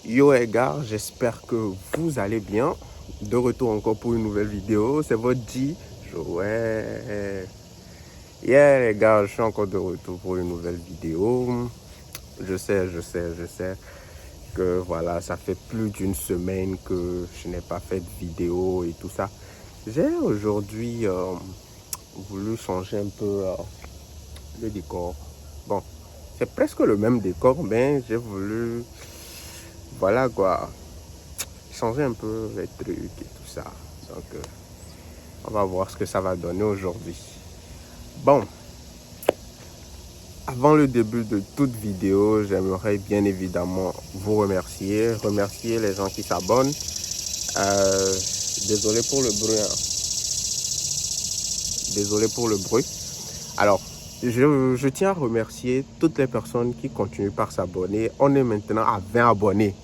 Yo les gars, j'espère que vous allez bien. De retour encore pour une nouvelle vidéo. C'est votre G. Ouais. Yeah les gars, je suis encore de retour pour une nouvelle vidéo. Je sais que voilà, ça fait plus d'une semaine que je n'ai pas fait de vidéo et tout ça. J'ai aujourd'hui voulu changer un peu le décor. Bon, c'est presque le même décor, mais j'ai voulu, voilà quoi, changer un peu les trucs et tout ça. Donc, on va voir ce que ça va donner aujourd'hui. Bon, avant le début de toute vidéo, j'aimerais bien évidemment vous remercier les gens qui s'abonnent. Désolé pour le bruit. Désolé pour le bruit. Alors, je tiens à remercier toutes les personnes qui continuent par s'abonner. On est maintenant à 20 abonnés.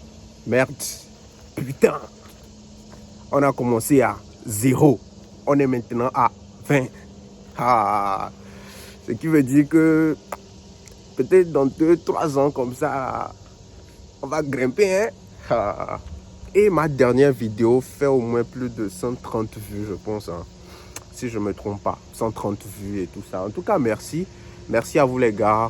Merde. Putain. On a commencé à 0. On est maintenant à 20. Ah. Ce qui veut dire que peut-être dans 2-3 ans comme ça, on va grimper. Hein? Ah. Et ma dernière vidéo fait au moins plus de 130 vues, je pense. Hein. Si je ne me trompe pas. 130 vues et tout ça. En tout cas, merci. Merci à vous les gars.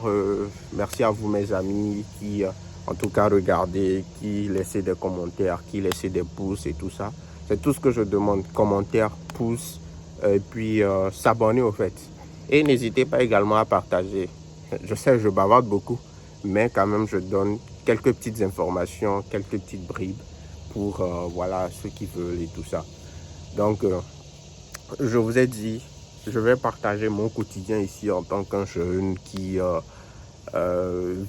Merci à vous mes amis qui, en tout cas, regardez, qui laissez des commentaires, qui laissez des pouces et tout ça. C'est tout ce que je demande. Commentaires, pouces, et puis s'abonner au fait. Et n'hésitez pas également à partager. Je sais, je bavarde beaucoup, mais quand même, je donne quelques petites informations, quelques petites bribes pour voilà, ceux qui veulent et tout ça. Donc, je vous ai dit, je vais partager mon quotidien ici en tant qu'un jeune qui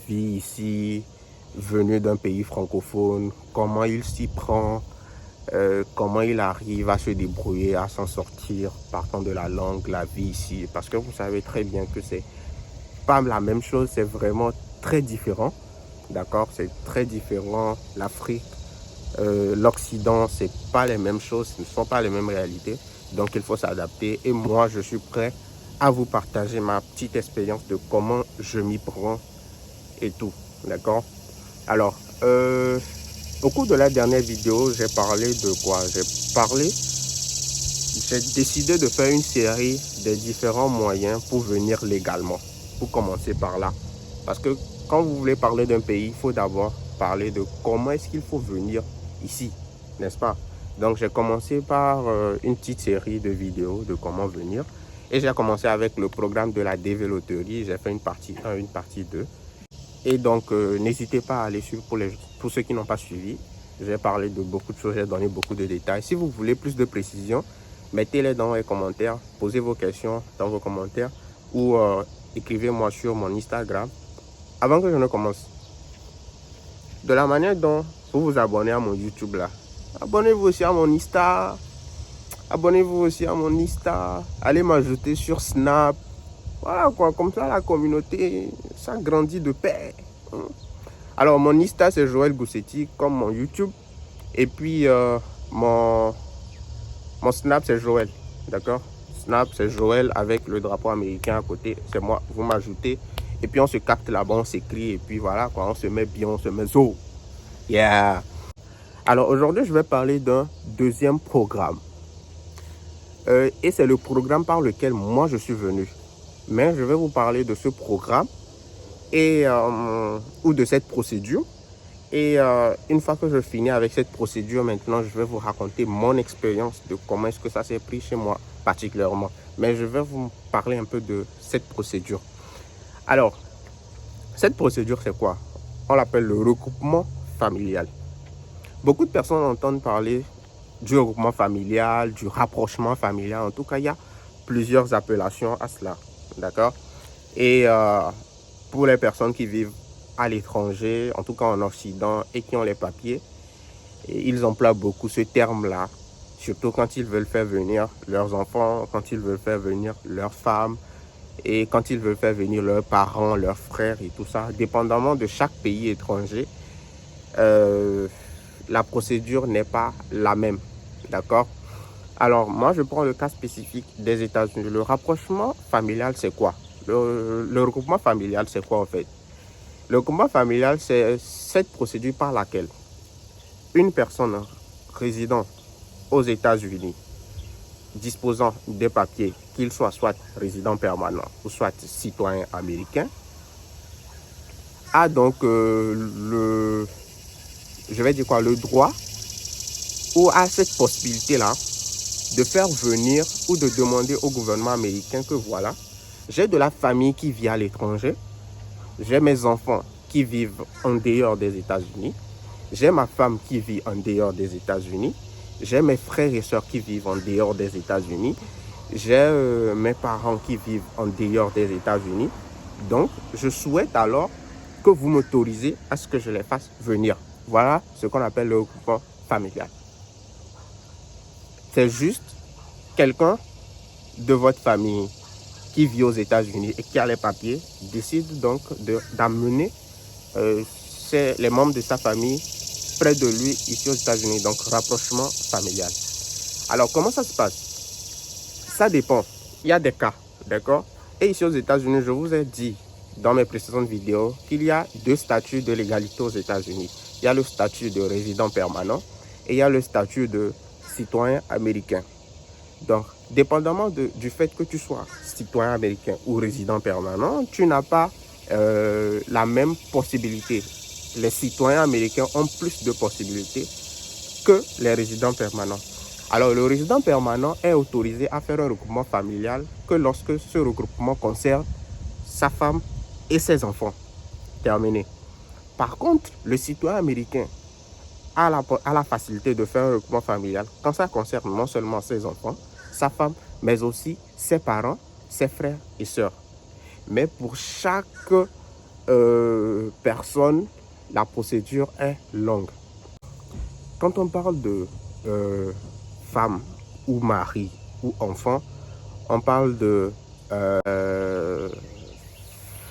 vit ici, venu d'un pays francophone, comment il s'y prend, comment il arrive à se débrouiller, à s'en sortir, partant de la langue, la vie ici. Parce que vous savez très bien que c'est pas la même chose, c'est vraiment très différent. D'accord, c'est très différent. L'Afrique, l'Occident, c'est pas les mêmes choses, ce ne sont pas les mêmes réalités. Donc, il faut s'adapter. Et moi, je suis prêt à vous partager ma petite expérience de comment je m'y prends et tout. D'accord? Alors, au cours de la dernière vidéo, j'ai parlé de quoi? J'ai décidé de faire une série des différents moyens pour venir légalement. Pour commencer par là. Parce que quand vous voulez parler d'un pays, il faut d'abord parler de comment est-ce qu'il faut venir ici, n'est-ce pas? Donc, j'ai commencé par une petite série de vidéos de comment venir. Et j'ai commencé avec le programme de la dévéloterie. J'ai fait une partie 1, une partie 2. Et donc, n'hésitez pas à aller suivre pour ceux qui n'ont pas suivi. J'ai parlé de beaucoup de choses, j'ai donné beaucoup de détails. Si vous voulez plus de précisions, mettez-les dans les commentaires. Posez vos questions dans vos commentaires ou écrivez-moi sur mon Instagram. Avant que je ne commence, de la manière dont vous vous abonnez à mon YouTube là, abonnez-vous aussi à mon Insta. Abonnez-vous aussi à mon Insta. Allez m'ajouter sur Snap. Voilà quoi, comme ça la communauté, ça grandit de paix. Alors mon Insta c'est Joël Goussetti comme mon YouTube. Et puis mon Snap c'est Joël. D'accord? Snap c'est Joël avec le drapeau américain à côté. C'est moi, vous m'ajoutez. Et puis on se capte là-bas, on s'écrit. Et puis voilà quoi, on se met bien, on se met zo. Yeah! Alors aujourd'hui, je vais parler d'un deuxième programme. Et c'est le programme par lequel moi je suis venu. Mais je vais vous parler de ce programme et, ou de cette procédure. Et une fois que je finis avec cette procédure, maintenant, je vais vous raconter mon expérience de comment est-ce que ça s'est pris chez moi particulièrement. Mais je vais vous parler un peu de cette procédure. Alors, cette procédure, c'est quoi? On l'appelle le regroupement familial. Beaucoup de personnes entendent parler du regroupement familial, du rapprochement familial. En tout cas, il y a plusieurs appellations à cela. D'accord? Et pour les personnes qui vivent à l'étranger, en tout cas en Occident, et qui ont les papiers, ils emploient beaucoup ce terme-là, surtout quand ils veulent faire venir leurs enfants, quand ils veulent faire venir leurs femmes, et quand ils veulent faire venir leurs parents, leurs frères et tout ça. Dépendamment de chaque pays étranger, la procédure n'est pas la même. D'accord? Alors, moi, je prends le cas spécifique des États-Unis. Le rapprochement familial, c'est quoi? Le regroupement familial, c'est quoi en fait? Le regroupement familial, c'est cette procédure par laquelle une personne résidant aux États-Unis, disposant des papiers, qu'il soit résident permanent ou soit citoyen américain, a donc le droit ou a cette possibilité-là de faire venir ou de demander au gouvernement américain que voilà, j'ai de la famille qui vit à l'étranger, j'ai mes enfants qui vivent en dehors des États-Unis, j'ai ma femme qui vit en dehors des États-Unis, j'ai mes frères et sœurs qui vivent en dehors des États-Unis, j'ai mes parents qui vivent en dehors des États-Unis. Donc, je souhaite alors que vous m'autorisez à ce que je les fasse venir. Voilà ce qu'on appelle le regroupement familial. C'est juste quelqu'un de votre famille qui vit aux États-Unis et qui a les papiers décide donc d'amener les membres de sa famille près de lui ici aux États-Unis, donc rapprochement familial. Alors, comment ça se passe? Ça dépend. Il y a des cas, d'accord? Et ici aux États-Unis, je vous ai dit dans mes précédentes vidéos qu'il y a deux statuts de légalité aux États-Unis. Il y a le statut de résident permanent et il y a le statut de citoyen américain. Donc, dépendamment du fait que tu sois citoyen américain ou résident permanent, tu n'as pas la même possibilité. Les citoyens américains ont plus de possibilités que les résidents permanents. Alors, le résident permanent est autorisé à faire un regroupement familial que lorsque ce regroupement concerne sa femme et ses enfants. Terminé. Par contre, le citoyen américain a la facilité de faire un regroupement familial quand ça concerne non seulement ses enfants, sa femme, mais aussi ses parents, ses frères et sœurs. Mais pour chaque personne, la procédure est longue. Quand on parle de femme ou mari ou enfant, on parle de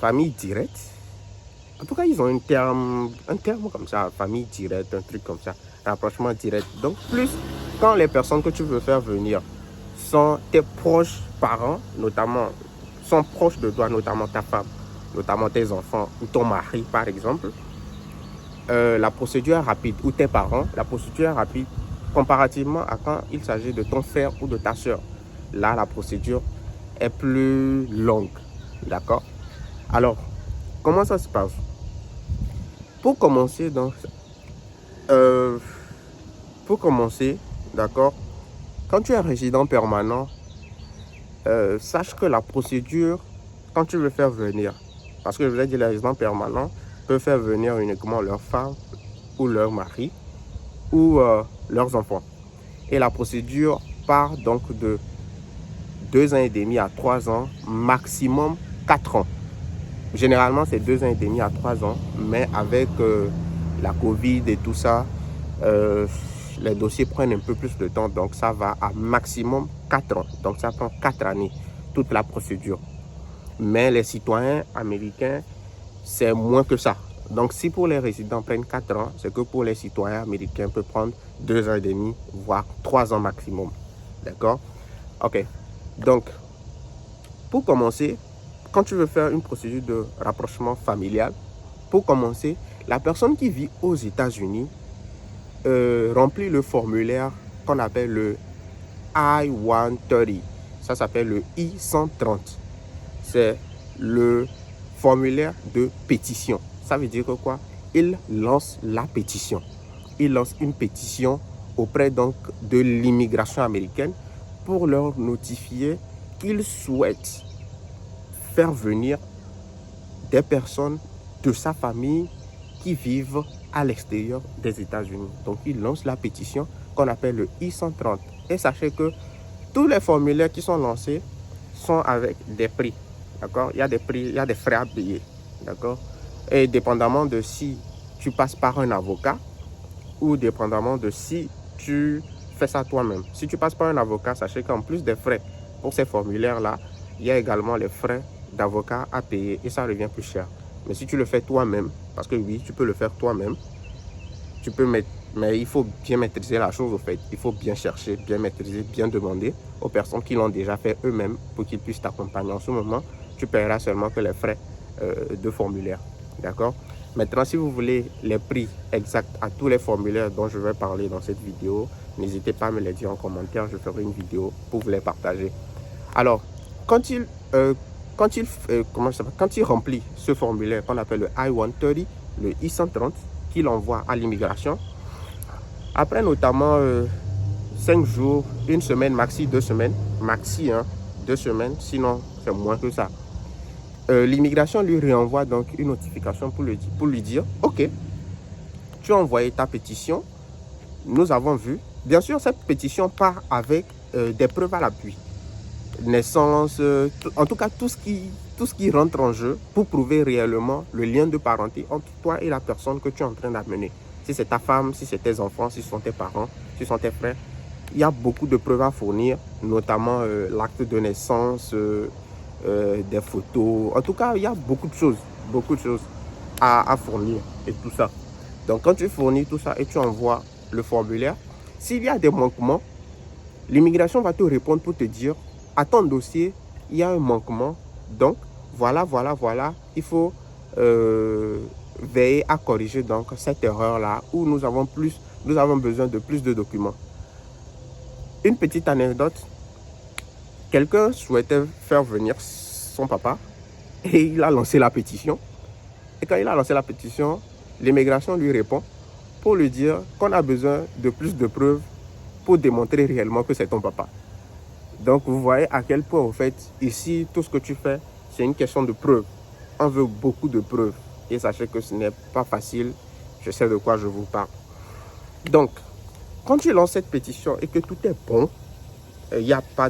famille directe. En tout cas, ils ont un terme comme ça, famille directe, un truc comme ça, rapprochement direct. Donc, plus quand les personnes que tu veux faire venir sont tes proches parents, notamment, sont proches de toi, notamment ta femme, notamment tes enfants ou ton mari, par exemple, la procédure est rapide, ou tes parents, la procédure est rapide comparativement à quand il s'agit de ton frère ou de ta soeur. Là, la procédure est plus longue, d'accord? Alors, comment ça se passe? Pour commencer, d'accord, quand tu es résident permanent, sache que la procédure, quand tu veux faire venir, parce que je vous ai dit, les résidents permanents peuvent faire venir uniquement leur femme ou leur mari ou leurs enfants. Et la procédure part donc de 2 ans et demi à 3 ans, maximum 4 ans. Généralement, c'est 2 ans et demi à 3 ans, mais avec la Covid et tout ça, les dossiers prennent un peu plus de temps, donc ça va à maximum 4 ans. Donc ça prend 4 années, toute la procédure. Mais les citoyens américains, c'est moins que ça. Donc si pour les résidents prennent 4 ans, c'est que pour les citoyens américains, peut prendre 2 ans et demi, voire 3 ans maximum. D'accord? Ok. Donc, pour commencer, quand tu veux faire une procédure de rapprochement familial, pour commencer, la personne qui vit aux États-Unis remplit le formulaire qu'on appelle le I-130. Ça s'appelle le I-130. C'est le formulaire de pétition. Ça veut dire que quoi? Il lance la pétition. Il lance une pétition auprès donc de l'immigration américaine pour leur notifier qu'il souhaite faire venir des personnes de sa famille qui vivent à l'extérieur des États-Unis. Donc, il lance la pétition qu'on appelle le I-130. Et sachez que tous les formulaires qui sont lancés sont avec des prix. D'accord? Il y a des prix, il y a des frais à payer. D'accord? Et dépendamment de si tu passes par un avocat ou dépendamment de si tu fais ça toi-même. Si tu passes par un avocat, sachez qu'en plus des frais pour ces formulaires-là, il y a également les frais d'avocat à payer et ça revient plus cher. Mais si tu le fais toi-même, parce que oui, tu peux le faire toi-même, tu peux mettre, mais il faut bien maîtriser la chose au fait. Il faut bien chercher, bien maîtriser, bien demander aux personnes qui l'ont déjà fait eux-mêmes pour qu'ils puissent t'accompagner. En ce moment, tu paieras seulement que les frais de formulaire. D'accord? Maintenant, si vous voulez les prix exacts à tous les formulaires dont je vais parler dans cette vidéo, n'hésitez pas à me les dire en commentaire. Je ferai une vidéo pour vous les partager. Alors, quand il remplit ce formulaire qu'on appelle le I-130, le I-130, qu'il envoie à l'immigration, après notamment 5 jours, 1 semaine, maxi 2 semaines, maxi 2 semaines, sinon c'est moins que ça. L'immigration lui renvoie donc une notification pour lui dire « Ok, tu as envoyé ta pétition, nous avons vu. » Bien sûr, cette pétition part avec des preuves à l'appui. Naissance, en tout cas tout ce qui rentre en jeu pour prouver réellement le lien de parenté entre toi et la personne que tu es en train d'amener. Si c'est ta femme, si c'est tes enfants, si ce sont tes parents, si ce sont tes frères, il y a beaucoup de preuves à fournir, notamment l'acte de naissance, des photos. En tout cas, il y a beaucoup de choses à fournir et tout ça. Donc quand tu fournis tout ça et tu envoies le formulaire, s'il y a des manquements, l'immigration va te répondre pour te dire à ton dossier, il y a un manquement. Donc, voilà, il faut veiller à corriger donc cette erreur-là où nous avons besoin de plus de documents. Une petite anecdote, quelqu'un souhaitait faire venir son papa et il a lancé la pétition. Et quand il a lancé la pétition, l'immigration lui répond pour lui dire qu'on a besoin de plus de preuves pour démontrer réellement que c'est ton papa. Donc, vous voyez à quel point, en fait, ici, tout ce que tu fais, c'est une question de preuves. On veut beaucoup de preuves. Et sachez que ce n'est pas facile. Je sais de quoi je vous parle. Donc, quand tu lances cette pétition et que tout est bon, il n'y a pas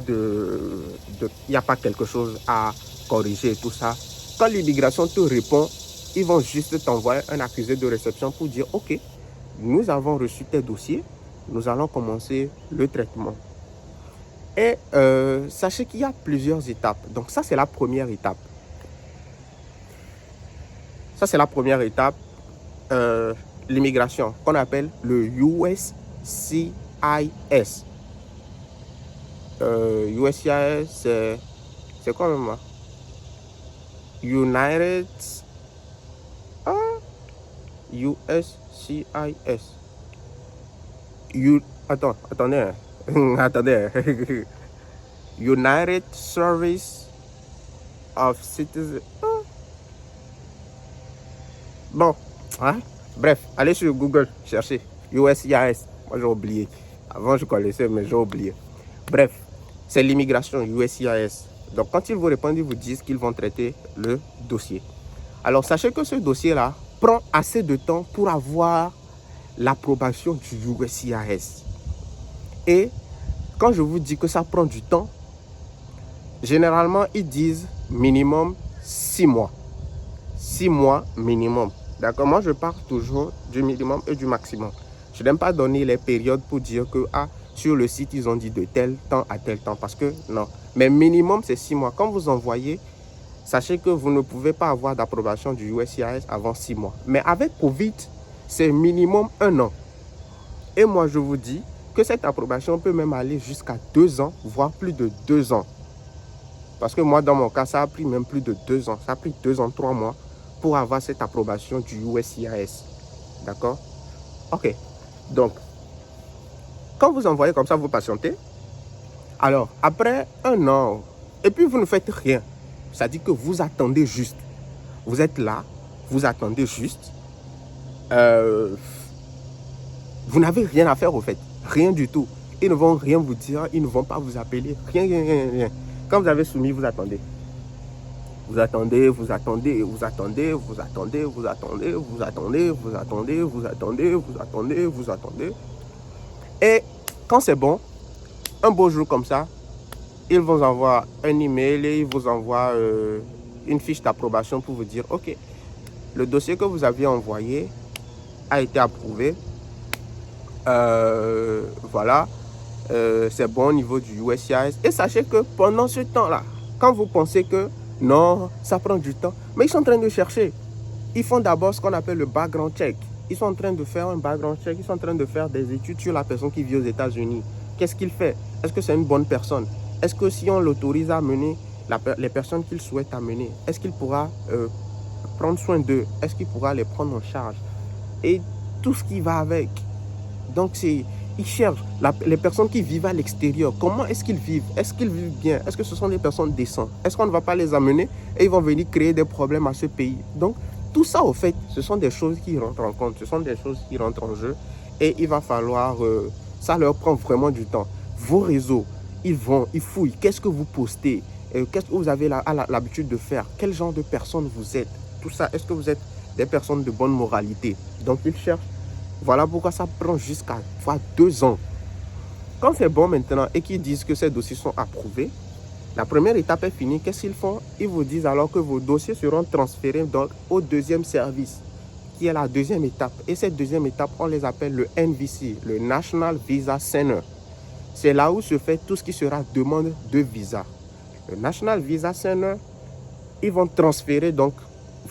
quelque chose à corriger et tout ça. Quand l'immigration te répond, ils vont juste t'envoyer un accusé de réception pour dire « Ok, nous avons reçu tes dossiers, nous allons commencer le traitement. » Et sachez qu'il y a plusieurs étapes. Donc ça, c'est la première étape. Ça, c'est la première étape. L'immigration, qu'on appelle le USCIS. USCIS, c'est quoi même? United... USCIS. Attendez. Attendez. United Service of Citizens. Bon, bref, allez sur Google, cherchez USCIS. Moi, j'ai oublié. Avant, je connaissais, mais j'ai oublié. Bref, c'est l'immigration, USCIS. Donc, quand ils vous répondent, ils vous disent qu'ils vont traiter le dossier. Alors, sachez que ce dossier-là prend assez de temps pour avoir l'approbation du USCIS. Et quand je vous dis que ça prend du temps, généralement, ils disent minimum 6 mois. 6 mois minimum. D'accord? Moi, je pars toujours du minimum et du maximum. Je n'aime pas donner les périodes pour dire que sur le site, ils ont dit de tel temps à tel temps. Parce que non. Mais minimum, c'est 6 mois. Quand vous envoyez, sachez que vous ne pouvez pas avoir d'approbation du USCIS avant 6 mois. Mais avec Covid, c'est minimum 1 an. Et moi, je vous dis que cette approbation peut même aller jusqu'à 2 ans, voire plus de 2 ans. Parce que moi, dans mon cas, ça a pris même plus de 2 ans. Ça a pris 2 ans, 3 mois pour avoir cette approbation du USCIS. D'accord? Ok. Donc, quand vous envoyez comme ça, vous patientez. Alors, après 1 an, et puis vous ne faites rien. Ça dit que vous attendez juste. Vous êtes là, vous attendez juste. Vous n'avez rien à faire au fait. Rien du tout. Ils ne vont rien vous dire, ils ne vont pas vous appeler. Rien. Quand vous avez soumis, vous attendez. Vous attendez. Et quand c'est bon, un beau jour comme ça, ils vous envoient un email et ils vous envoient une fiche d'approbation pour vous dire « Ok, le dossier que vous aviez envoyé a été approuvé. Voilà, c'est bon au niveau du USCIS. » Et sachez que pendant ce temps-là, quand vous pensez que non, ça prend du temps, mais ils sont en train de chercher. Ils font d'abord ce qu'on appelle le background check. Ils sont en train de faire un background check, ils sont en train de faire des études sur la personne qui vit aux États-Unis. Qu'est-ce qu'il fait? Est-ce que c'est une bonne personne? Est-ce que si on l'autorise à amener les personnes qu'il souhaite amener, est-ce qu'il pourra prendre soin d'eux? Est-ce qu'il pourra les prendre en charge? Et tout ce qui va avec. Donc, ils cherchent les personnes qui vivent à l'extérieur. Comment est-ce qu'ils vivent? Est-ce qu'ils vivent bien? Est-ce que ce sont des personnes décentes? Est-ce qu'on ne va pas les amener et ils vont venir créer des problèmes à ce pays? Donc, tout ça, au fait, ce sont des choses qui rentrent en compte. Ce sont des choses qui rentrent en jeu. Et il va falloir... ça leur prend vraiment du temps. Vos réseaux, ils fouillent. Qu'est-ce que vous postez? Qu'est-ce que vous avez l'habitude de faire? Quel genre de personne vous êtes? Tout ça, est-ce que vous êtes des personnes de bonne moralité? Donc, ils cherchent. Voilà pourquoi ça prend jusqu'à 2 ans. Quand c'est bon maintenant et qu'ils disent que ces dossiers sont approuvés, la première étape est finie. Qu'est-ce qu'ils font? Ils vous disent alors que vos dossiers seront transférés donc au deuxième service, qui est la deuxième étape. Et cette deuxième étape, on les appelle le NVC, le National Visa Center. C'est là où se fait tout ce qui sera demande de visa. Le National Visa Center, ils vont transférer donc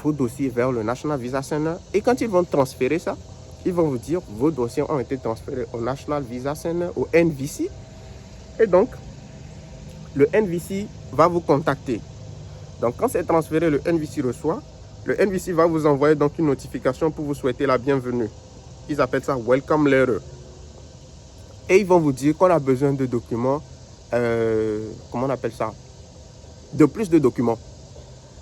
vos dossiers vers le National Visa Center. Et quand ils vont transférer ça, ils vont vous dire vos dossiers ont été transférés au National Visa Center, au NVC. Et donc, le NVC va vous contacter. Donc, quand c'est transféré, le NVC reçoit. Le NVC va vous envoyer donc une notification pour vous souhaiter la bienvenue. Ils appellent ça Welcome Letter. Et ils vont vous dire qu'on a besoin de documents. Comment on appelle ça? De plus de documents.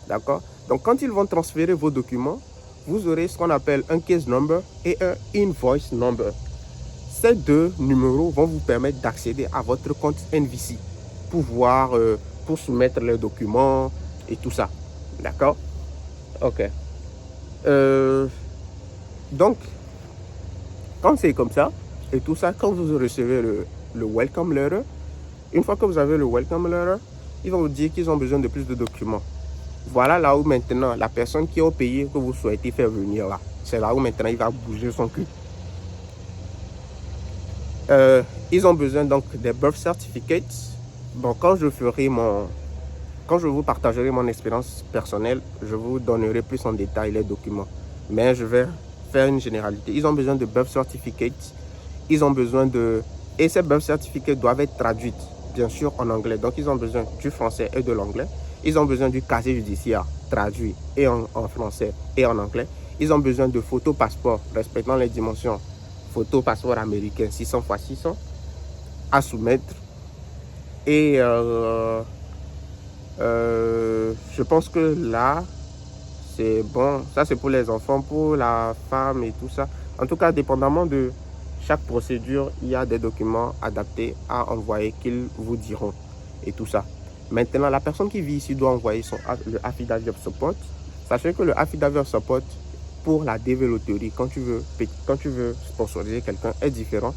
D'accord? Donc, quand ils vont transférer vos documents, vous aurez ce qu'on appelle un case number et un invoice number. Ces deux numéros vont vous permettre d'accéder à votre compte NVC pour soumettre les documents et tout ça. D'accord? Ok. Donc, quand c'est comme ça et tout ça, quand vous recevez le welcome letter, une fois que vous avez le welcome letter, ils vont vous dire qu'ils ont besoin de plus de documents. Voilà là où maintenant la personne qui est au pays que vous souhaitez faire venir là, c'est là où maintenant il va bouger son cul. Ils ont besoin donc des birth certificates. Bon, quand je vous partagerai mon expérience personnelle, je vous donnerai plus en détail les documents. Mais je vais faire une généralité. Ils ont besoin de birth certificates. Ils ont besoin de... Et ces birth certificates doivent être traduites, bien sûr, en anglais. Donc, ils ont besoin du français et de l'anglais. Ils ont besoin du casier judiciaire traduit et en français et en anglais. Ils ont besoin de photos passeport respectant les dimensions. Photo passeport américain 600 x 600 à soumettre. Et je pense que là, c'est bon. Ça, c'est pour les enfants, pour la femme et tout ça. En tout cas, dépendamment de chaque procédure, il y a des documents adaptés à envoyer qu'ils vous diront et tout ça. Maintenant, la personne qui vit ici doit envoyer le affidavit of support. Sachez que le affidavit of support pour la développerie, quand tu veux sponsoriser quelqu'un, est différent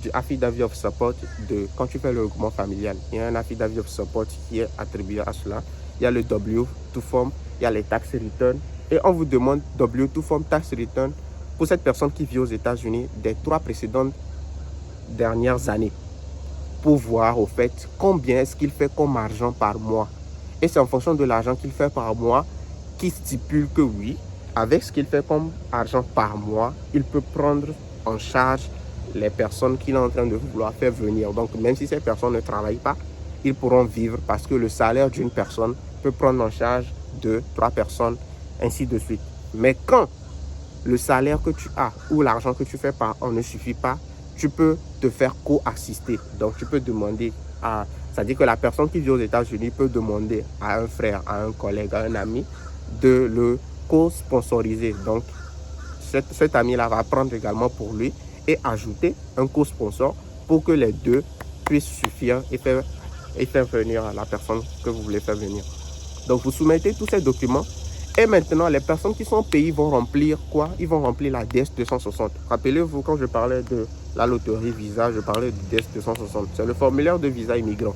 du affidavit of support de quand tu fais le regroupement familial. Il y a un affidavit of support qui est attribué à cela. Il y a le W2 form, il y a les tax return. Et on vous demande W2 form tax return pour cette personne qui vit aux États-Unis des 3 précédentes dernières années, pour voir au fait combien est-ce qu'il fait comme argent par mois. Et c'est en fonction de l'argent qu'il fait par mois qui stipule que oui, avec ce qu'il fait comme argent par mois, il peut prendre en charge les personnes qu'il est en train de vouloir faire venir. Donc, même si ces personnes ne travaillent pas, ils pourront vivre parce que le salaire d'une personne peut prendre en charge 2, 3 personnes, ainsi de suite. Mais quand le salaire que tu as ou l'argent que tu fais par an ne suffit pas, tu peux te faire co-assister. Donc, tu peux demander à... C'est-à-dire que la personne qui vit aux États-Unis peut demander à un frère, à un collègue, à un ami de le co-sponsoriser. Donc, cet ami-là va prendre également pour lui et ajouter un co-sponsor pour que les deux puissent suffire et faire venir la personne que vous voulez faire venir. Donc, vous soumettez tous ces documents. Et maintenant, les personnes qui sont au pays vont remplir quoi? Ils vont remplir la DS 260. Rappelez-vous, quand je parlais de la loterie visa, je parlais du DS 260. C'est le formulaire de visa immigrant.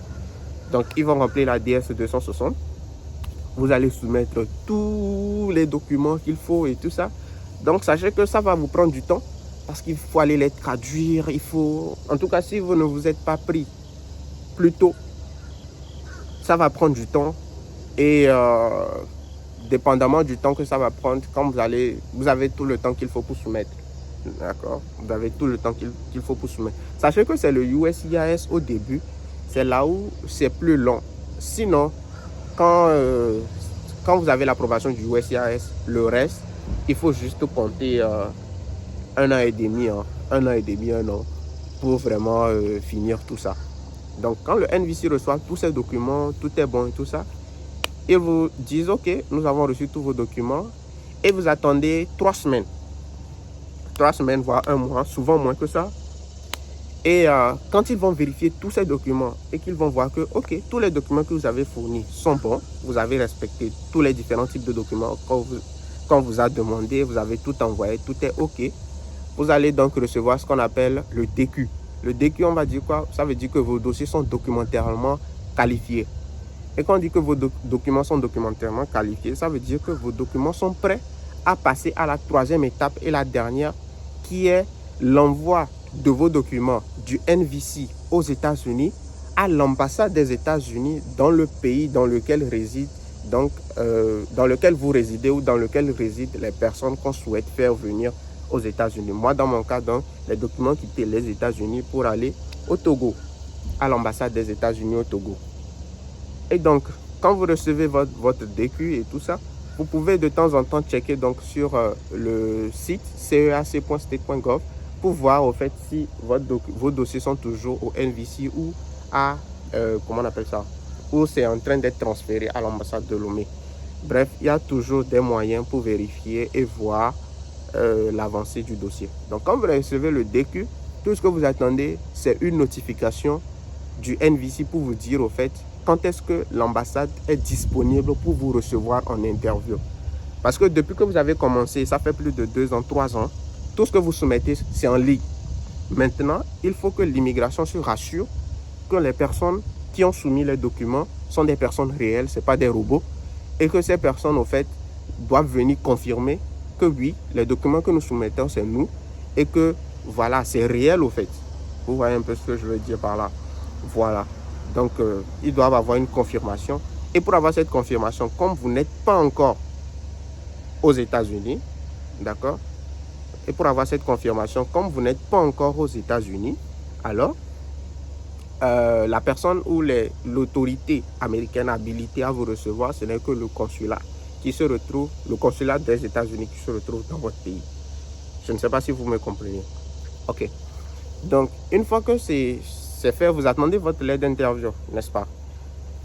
Donc, ils vont remplir la DS 260. Vous allez soumettre tous les documents qu'il faut et tout ça. Donc, sachez que ça va vous prendre du temps parce qu'il faut aller les traduire. Il faut... En tout cas, si vous ne vous êtes pas pris plus tôt, ça va prendre du temps. Et... dépendamment du temps que ça va prendre, quand vous avez tout le temps qu'il faut pour soumettre. D'accord? Vous avez tout le temps qu'il faut pour soumettre. Sachez que c'est le USCIS au début, c'est là où c'est plus long. Sinon, quand quand vous avez l'approbation du USCIS, le reste, il faut juste compter 1 an et demi, 1 an et demi, 1 an, pour vraiment finir tout ça. Donc, quand le NVC reçoit tous ces documents, tout est bon et tout ça, ils vous disent, OK, nous avons reçu tous vos documents, et vous attendez 3 semaines. 3 semaines, voire 1 mois, souvent moins que ça. Et quand ils vont vérifier tous ces documents et qu'ils vont voir que, OK, tous les documents que vous avez fournis sont bons, vous avez respecté tous les différents types de documents qu'on vous a demandé, vous avez tout envoyé, tout est OK, vous allez donc recevoir ce qu'on appelle le DQ. Le DQ, on va dire quoi? Ça veut dire que vos dossiers sont documentairement qualifiés. Et quand on dit que vos documents sont documentairement qualifiés, ça veut dire que vos documents sont prêts à passer à la 3e étape et la dernière, qui est l'envoi de vos documents du NVC aux États-Unis à l'ambassade des États-Unis dans le pays dans lequel dans lequel vous résidez ou dans lequel résident les personnes qu'on souhaite faire venir aux États-Unis. Moi, dans mon cas, donc, les documents quittaient les États-Unis pour aller au Togo, à l'ambassade des États-Unis au Togo. Et donc, quand vous recevez votre DQ et tout ça, vous pouvez de temps en temps checker donc sur le site ceac.state.gov pour voir au fait si vos dossiers sont toujours au NVC ou à, comment on appelle ça, ou c'est en train d'être transféré à l'ambassade de Lomé. Bref, il y a toujours des moyens pour vérifier et voir l'avancée du dossier. Donc, quand vous recevez le DQ, tout ce que vous attendez, c'est une notification du NVC pour vous dire au fait quand est-ce que l'ambassade est disponible pour vous recevoir en interview. Parce que depuis que vous avez commencé, ça fait plus de 2 ans, 3 ans, tout ce que vous soumettez, c'est en ligne. Maintenant, il faut que l'immigration se rassure que les personnes qui ont soumis les documents sont des personnes réelles, ce n'est pas des robots, et que ces personnes, au fait, doivent venir confirmer que oui, les documents que nous soumettons, c'est nous, et que, voilà, c'est réel, au fait. Vous voyez un peu ce que je veux dire par là. Voilà. Donc, ils doivent avoir une confirmation. Et pour avoir cette confirmation, comme vous n'êtes pas encore aux États-Unis, d'accord? Et pour avoir cette confirmation, comme vous n'êtes pas encore aux États-Unis, alors, la personne ou l'autorité américaine habilitée à vous recevoir, ce n'est que le consulat qui se retrouve, le consulat des États-Unis qui se retrouve dans votre pays. Je ne sais pas si vous me comprenez. OK. Donc, une fois que c'est fait, vous attendez votre lettre d'interview, n'est-ce pas?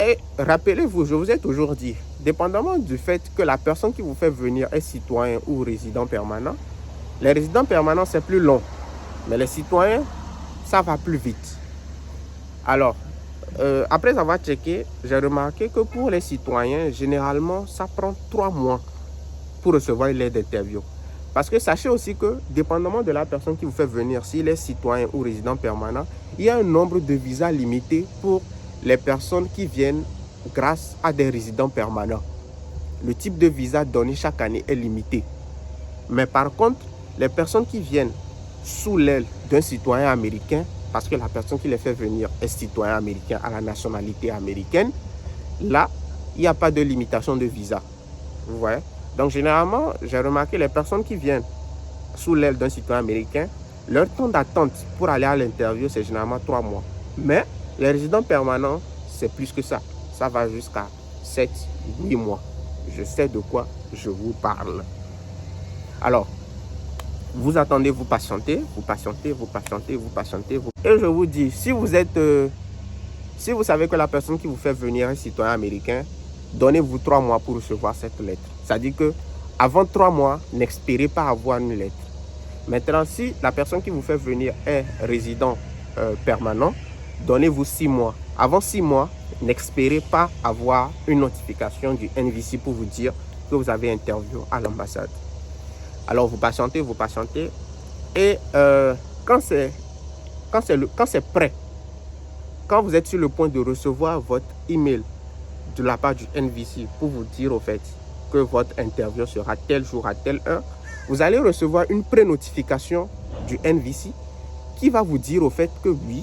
Et rappelez-vous, je vous ai toujours dit, dépendamment du fait que la personne qui vous fait venir est citoyen ou résident permanent, les résidents permanents, c'est plus long. Mais les citoyens, ça va plus vite. Alors, après avoir checké, j'ai remarqué que pour les citoyens, généralement, ça prend 3 mois pour recevoir une lettre d'interview. Parce que sachez aussi que, dépendamment de la personne qui vous fait venir, s'il est citoyen ou résident permanent, il y a un nombre de visas limité pour les personnes qui viennent grâce à des résidents permanents. Le type de visa donné chaque année est limité. Mais par contre, les personnes qui viennent sous l'aile d'un citoyen américain, parce que la personne qui les fait venir est citoyen américain à la nationalité américaine, là, il n'y a pas de limitation de visa. Vous voyez? Donc, généralement, j'ai remarqué les personnes qui viennent sous l'aile d'un citoyen américain, leur temps d'attente pour aller à l'interview, c'est généralement 3 mois. Mais les résidents permanents, c'est plus que ça. Ça va jusqu'à 7, 8 mois. Je sais de quoi je vous parle. Alors, vous attendez, vous patientez, vous patientez, vous patientez, vous patientez. Et je vous dis, si vous savez que la personne qui vous fait venir est citoyen américain, donnez-vous 3 mois pour recevoir cette lettre. C'est-à-dire que avant 3 mois, n'espérez pas avoir une lettre. Maintenant, si la personne qui vous fait venir est résident permanent, donnez-vous 6 mois. Avant 6 mois, n'espérez pas avoir une notification du NVC pour vous dire que vous avez interview à l'ambassade. Alors, vous patientez. Et quand c'est prêt, quand vous êtes sur le point de recevoir votre email de la part du NVC pour vous dire au fait que votre interview sera tel jour à telle heure, vous allez recevoir une pré-notification du NVC qui va vous dire au fait que oui,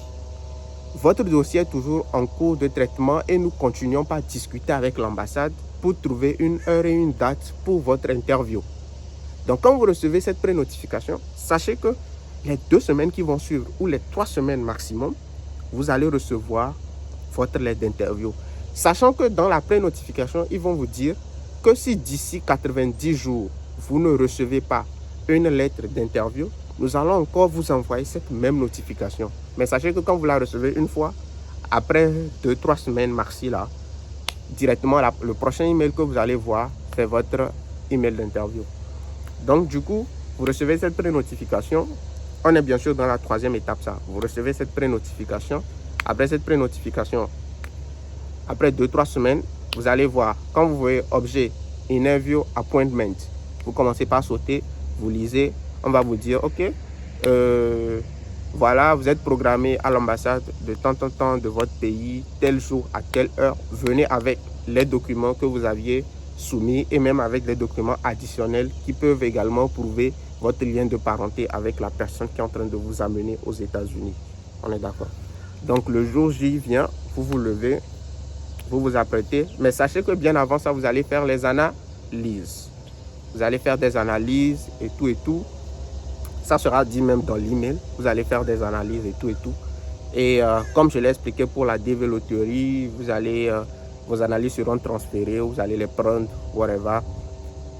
votre dossier est toujours en cours de traitement et nous continuons par discuter avec l'ambassade pour trouver une heure et une date pour votre interview. Donc, quand vous recevez cette pré-notification, sachez que les 2 semaines qui vont suivre ou les 3 semaines maximum, vous allez recevoir votre lettre d'interview. Sachant que dans la pré-notification, ils vont vous dire que si d'ici 90 jours, vous ne recevez pas une lettre d'interview, nous allons encore vous envoyer cette même notification. Mais sachez que quand vous la recevez une fois, après 2-3 semaines maxi là, directement le prochain email que vous allez voir, c'est votre email d'interview. Donc du coup, vous recevez cette pré-notification. On est bien sûr dans la troisième étape ça. Vous recevez cette pré-notification. Après cette pré-notification, après 2-3 semaines, vous allez voir, quand vous voyez objet interview appointment, vous commencez par sauter, vous lisez, on va vous dire ok, voilà, vous êtes programmé à l'ambassade de temps en temps de votre pays, tel jour à telle heure, venez avec les documents que vous aviez soumis et même avec les documents additionnels qui peuvent également prouver votre lien de parenté avec la personne qui est en train de vous amener aux États-Unis. On est d'accord? Donc le jour J vient, vous vous levez, vous vous apprêtez, mais sachez que bien avant ça, vous allez faire les analyses. Vous allez faire des analyses et tout et tout. Ça sera dit même dans l'email. Vous allez faire des analyses et tout et tout. Et comme je l'ai expliqué pour la dévéloterie, vos analyses seront transférées, vous allez les prendre, whatever.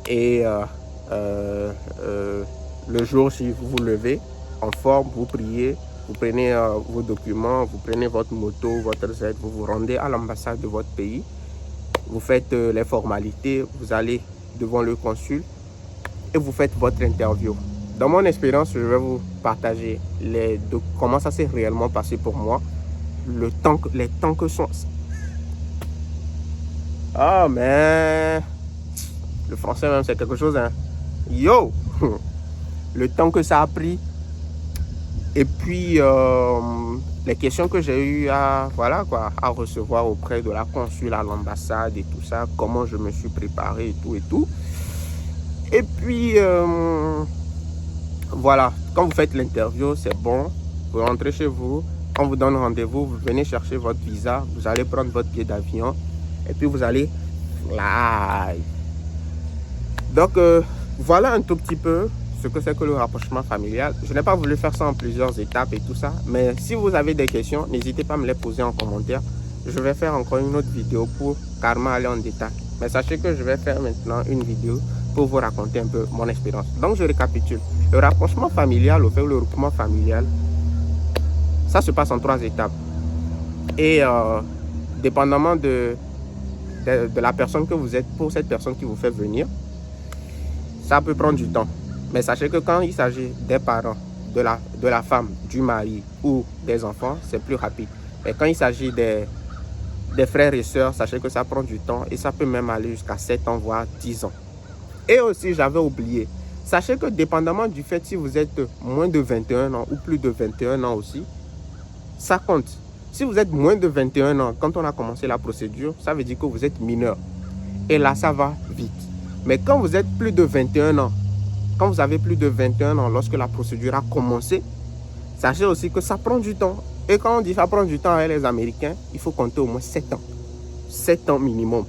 Et le jour, si vous vous levez en forme, vous priez, vous prenez vos documents, vous prenez votre moto, votre Z, vous vous rendez à l'ambassade de votre pays, vous faites les formalités, vous allez devant le consul et vous faites votre interview. Dans mon expérience, je vais vous partager comment ça s'est réellement passé pour moi, les temps que sont... Ah, mais le français même, c'est quelque chose, hein. Yo! Le temps que ça a pris. Et puis, les questions que j'ai eu à recevoir auprès de la consul à l'ambassade et tout ça, comment je me suis préparé et tout et tout. Et puis, voilà, quand vous faites l'interview, c'est bon, vous rentrez chez vous, on vous donne rendez-vous, vous venez chercher votre visa, vous allez prendre votre billet d'avion et puis vous allez fly. Donc, voilà un tout petit peu ce que c'est que le rapprochement familial. Je n'ai pas voulu faire ça en plusieurs étapes et tout ça, mais si vous avez des questions, n'hésitez pas à me les poser en commentaire. Je vais faire encore une autre vidéo pour carrément aller en détail. Mais sachez que je vais faire maintenant une vidéo pour vous raconter un peu mon expérience. Donc, je récapitule. Le rapprochement familial, le regroupement familial, ça se passe en 3 étapes. Et dépendamment de la personne que vous êtes, pour cette personne qui vous fait venir, ça peut prendre du temps. Mais sachez que quand il s'agit des parents, de la femme, du mari ou des enfants, c'est plus rapide. Et quand il s'agit des frères et sœurs, sachez que ça prend du temps et ça peut même aller jusqu'à 7 ans, voire 10 ans. Et aussi, j'avais oublié, sachez que dépendamment du fait si vous êtes moins de 21 ans ou plus de 21 ans aussi, ça compte. Si vous êtes moins de 21 ans, quand on a commencé la procédure, ça veut dire que vous êtes mineur. Et là, ça va vite. Mais quand vous êtes plus de 21 ans, quand vous avez plus de 21 ans, lorsque la procédure a commencé, sachez aussi que ça prend du temps. Et quand on dit ça prend du temps avec les Américains, il faut compter au moins 7 ans. 7 ans minimum.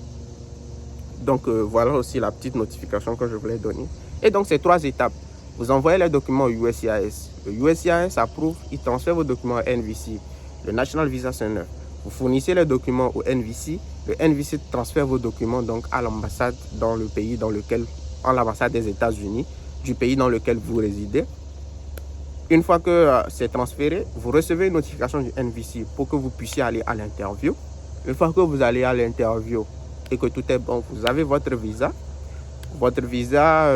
Donc, voilà aussi la petite notification que je voulais donner. Et donc, c'est 3 étapes. Vous envoyez les documents au USCIS. Le USCIS approuve, il transfère vos documents à NVC, le National Visa Center. Vous fournissez les documents au NVC. Le NVC transfère vos documents donc à l'ambassade dans le pays dans lequel, en l'ambassade des États-Unis, du pays dans lequel vous résidez. Une fois que c'est transféré, vous recevez une notification du NVC pour que vous puissiez aller à l'interview. Une fois que vous allez à l'interview et que tout est bon, vous avez votre visa. Votre visa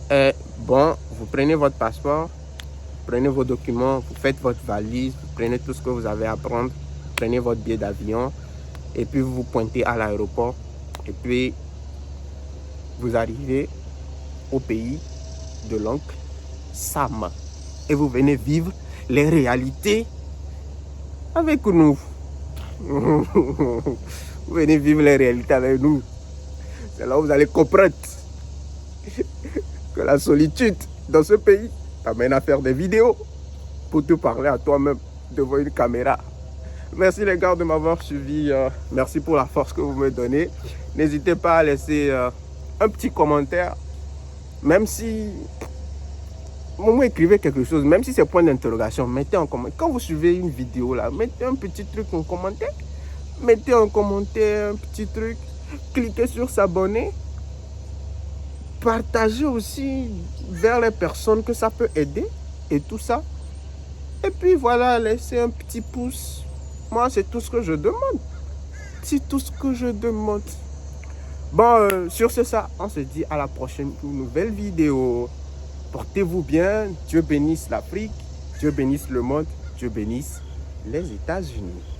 est bon. Vous prenez votre passeport, prenez vos documents, vous faites votre valise, vous prenez tout ce que vous avez à prendre, prenez votre billet d'avion et puis vous vous pointez à l'aéroport et puis vous arrivez au pays de l'oncle Sam et vous venez vivre les réalités avec nous. Vous venez vivre les réalités avec nous. C'est là où vous allez comprendre que la solitude dans ce pays t'amène à faire des vidéos pour te parler à toi-même devant une caméra. Merci les gars de m'avoir suivi. Merci pour la force que vous me donnez. N'hésitez pas à laisser un petit commentaire. Même si vous écrivez quelque chose, même si c'est point d'interrogation, mettez en commentaire. Quand vous suivez une vidéo là, mettez un petit truc en commentaire. Mettez en commentaire un petit truc. cliquez sur s'abonner. Partagez aussi vers les personnes que ça peut aider et tout ça. Et puis voilà, laissez un petit pouce. Moi, c'est tout ce que je demande. C'est tout ce que je demande. Bon, sur ce, ça, on se dit à la prochaine pour une nouvelle vidéo. Portez-vous bien. Dieu bénisse l'Afrique. Dieu bénisse le monde. Dieu bénisse les États-Unis.